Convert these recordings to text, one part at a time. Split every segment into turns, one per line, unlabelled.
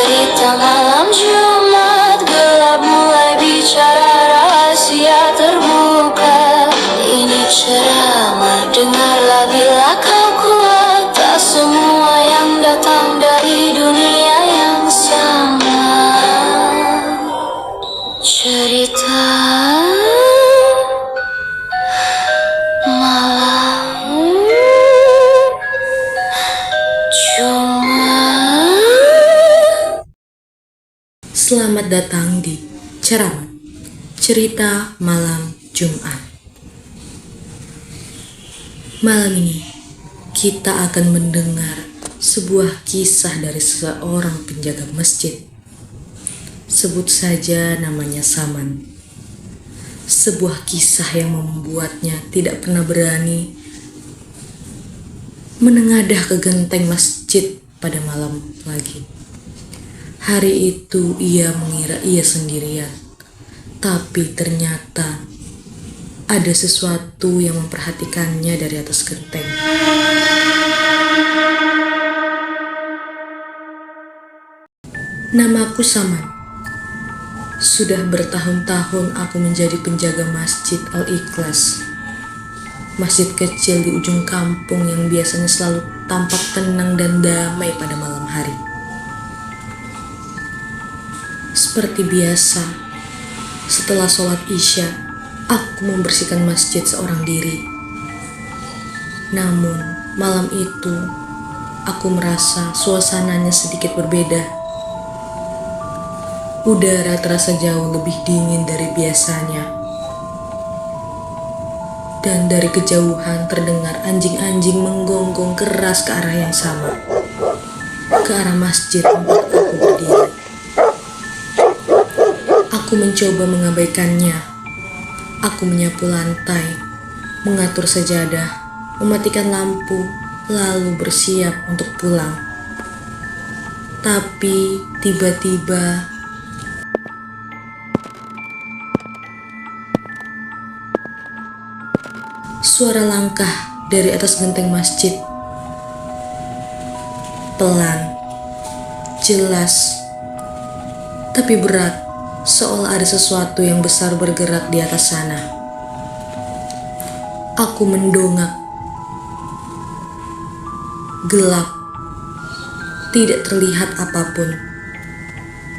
cerita malam Jumat gelap mulai bicara rahasia terbuka. Ini ceramah, dengarlah bila kau kuat. Tak semua yang datang dari dunia yang sama. Cerita malam Jumat.
Selamat datang di Ceramah Cerita Malam Jumat. Malam ini kita akan mendengar sebuah kisah dari seorang penjaga masjid. Sebut saja namanya Saman. Sebuah kisah yang membuatnya tidak pernah berani menengadah ke genteng masjid pada malam lagi. Hari itu ia mengira ia sendirian, tapi ternyata ada sesuatu yang memperhatikannya dari atas genteng. Namaku Saman. Sudah bertahun-tahun aku menjadi penjaga Masjid Al-Ikhlas. Masjid kecil di ujung kampung yang biasanya selalu tampak tenang dan damai pada malam hari. Seperti biasa, setelah sholat Isya, aku membersihkan masjid seorang diri. Namun, malam itu, aku merasa suasananya sedikit berbeda. Udara terasa jauh lebih dingin dari biasanya. Dan dari kejauhan terdengar anjing-anjing menggonggong keras ke arah yang sama. Ke arah masjid tempat aku berdiri. Aku mencoba mengabaikannya. Aku menyapu lantai, mengatur sajadah, mematikan lampu, lalu bersiap untuk pulang. Tapi tiba-tiba suara langkah dari atas genteng masjid. Pelan, jelas, tapi berat. Seolah ada sesuatu yang besar bergerak di atas sana. Aku mendongak. Gelap. Tidak terlihat apapun.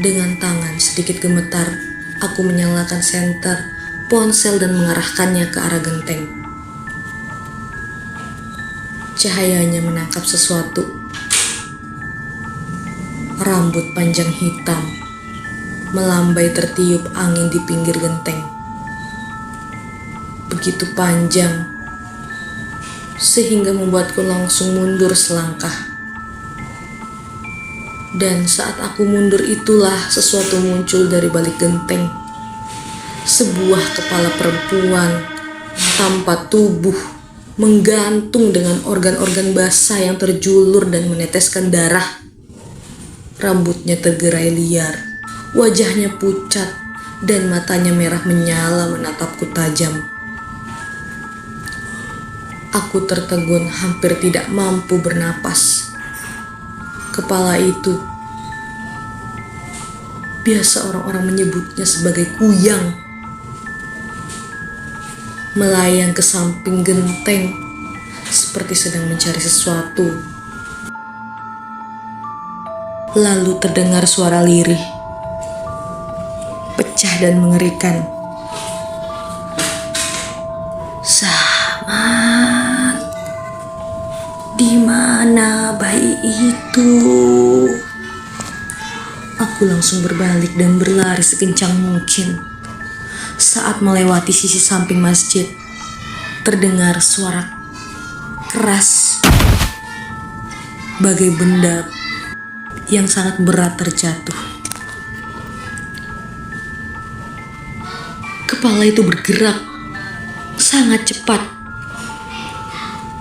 Dengan tangan sedikit gemetar, aku menyalakan senter ponsel dan mengarahkannya ke arah genteng. Cahayanya menangkap sesuatu. Rambut panjang hitam melambai tertiup angin di pinggir genteng. Begitu panjang, sehingga membuatku langsung mundur selangkah. Dan saat aku mundur itulah sesuatu muncul dari balik genteng. Sebuah kepala perempuan tanpa tubuh, menggantung dengan organ-organ basah yang terjulur dan meneteskan darah. Rambutnya tergerai liar. Wajahnya pucat dan matanya merah menyala menatapku tajam. Aku tertegun hampir tidak mampu bernapas. Kepala itu biasa orang-orang menyebutnya sebagai kuyang, melayang ke samping genteng seperti sedang mencari sesuatu. Lalu terdengar suara lirih, pecah dan mengerikan. Saman, di mana bayi itu? Aku langsung berbalik dan berlari sekencang mungkin. Saat melewati sisi samping masjid, terdengar suara keras, bagai benda yang sangat berat terjatuh. Kepala itu bergerak sangat cepat.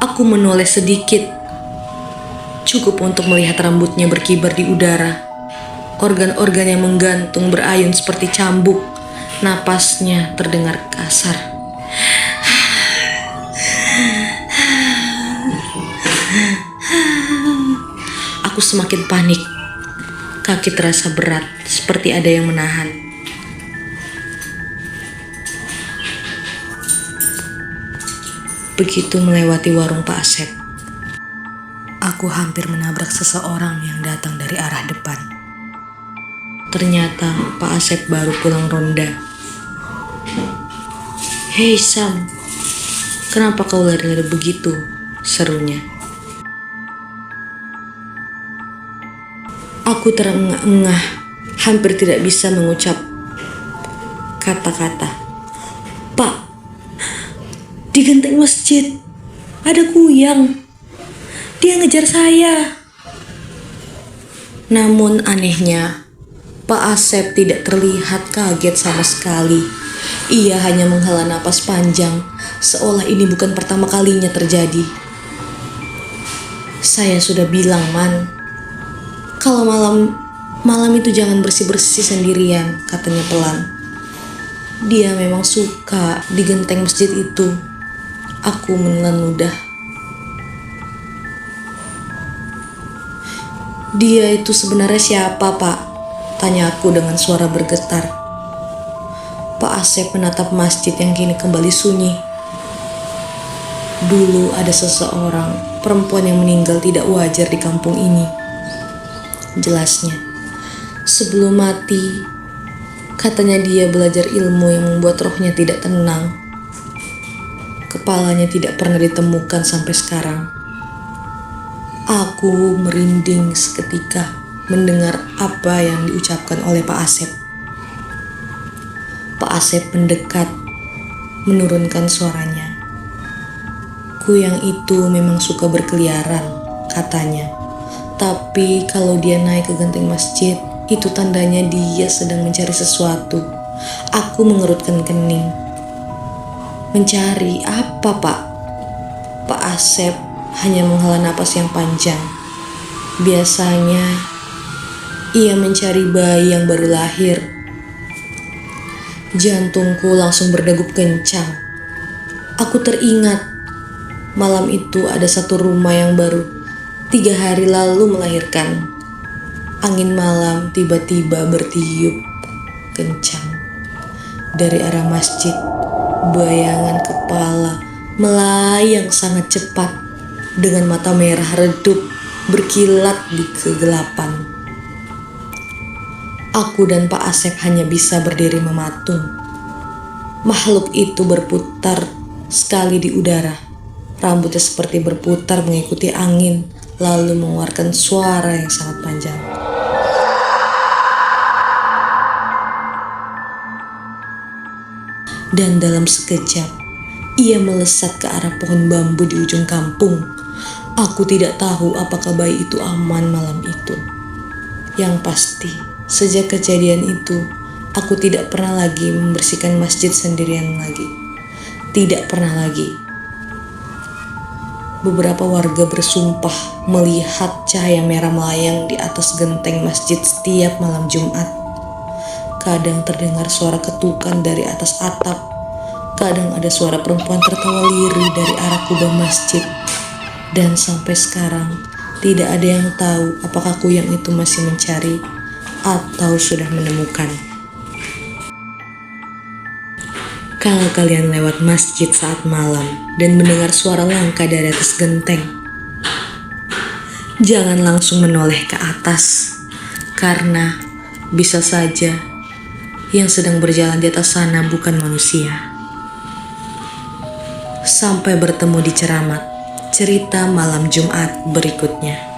Aku menoleh sedikit, cukup untuk melihat rambutnya berkibar di udara. Organ-organ yang menggantung berayun seperti cambuk. Napasnya terdengar kasar. Aku semakin panik. Kaki terasa berat, seperti ada yang menahan. Begitu melewati warung Pak Asep, aku hampir menabrak seseorang yang datang dari arah depan. Ternyata Pak Asep baru pulang ronda. "Hei Sam, kenapa kau lari-lari begitu?" serunya. Aku terengah-engah, hampir tidak bisa mengucap kata-kata. "Pak, di genteng masjid ada kuyang. Dia ngejar saya." Namun anehnya, Pak Asep tidak terlihat kaget sama sekali. Ia hanya menghela napas panjang, seolah ini bukan pertama kalinya terjadi. "Saya sudah bilang, Man, kalau malam itu jangan bersih-bersih sendirian," katanya pelan. "Dia memang suka di genteng masjid itu." Aku menelan ludah. "Dia itu sebenarnya siapa, Pak?" tanya aku dengan suara bergetar. Pak Asep menatap masjid yang kini kembali sunyi. "Dulu ada seseorang perempuan yang meninggal tidak wajar di kampung ini," jelasnya. "Sebelum mati, katanya dia belajar ilmu yang membuat rohnya tidak tenang. Kepalanya tidak pernah ditemukan sampai sekarang." Aku merinding seketika mendengar apa yang diucapkan oleh Pak Asep. Pak Asep mendekat, menurunkan suaranya. "Kuyang itu memang suka berkeliaran," katanya. "Tapi kalau dia naik ke genteng masjid, itu tandanya dia sedang mencari sesuatu." Aku mengerutkan kening. "Mencari apa, Pak?" Pak Asep hanya menghela napas yang panjang. "Biasanya ia mencari bayi yang baru lahir." Jantungku langsung berdegup kencang. Aku teringat malam itu ada satu rumah yang baru 3 hari lalu melahirkan. Angin malam tiba-tiba bertiup kencang. Dari arah masjid, bayangan kepala melayang sangat cepat dengan mata merah redup berkilat di kegelapan. Aku dan Pak Asep hanya bisa berdiri mematung. Makhluk itu berputar sekali di udara. Rambutnya seperti berputar mengikuti angin, lalu mengeluarkan suara yang sangat panjang. Dan dalam sekejap, ia melesat ke arah pohon bambu di ujung kampung. Aku tidak tahu apakah bayi itu aman malam itu. Yang pasti, sejak kejadian itu, aku tidak pernah lagi membersihkan masjid sendirian lagi. Tidak pernah lagi. Beberapa warga bersumpah melihat cahaya merah melayang di atas genteng masjid setiap malam Jumat. Kadang terdengar suara ketukan dari atas atap. Kadang ada suara perempuan tertawa lirih dari arah kubah masjid. Dan sampai sekarang, tidak ada yang tahu apakah kuyang itu masih mencari atau sudah menemukan. Kalau kalian lewat masjid saat malam dan mendengar suara langkah dari atas genteng, jangan langsung menoleh ke atas, karena bisa saja yang sedang berjalan di atas sana bukan manusia. Sampai bertemu di Ceramat, cerita malam Jumat berikutnya.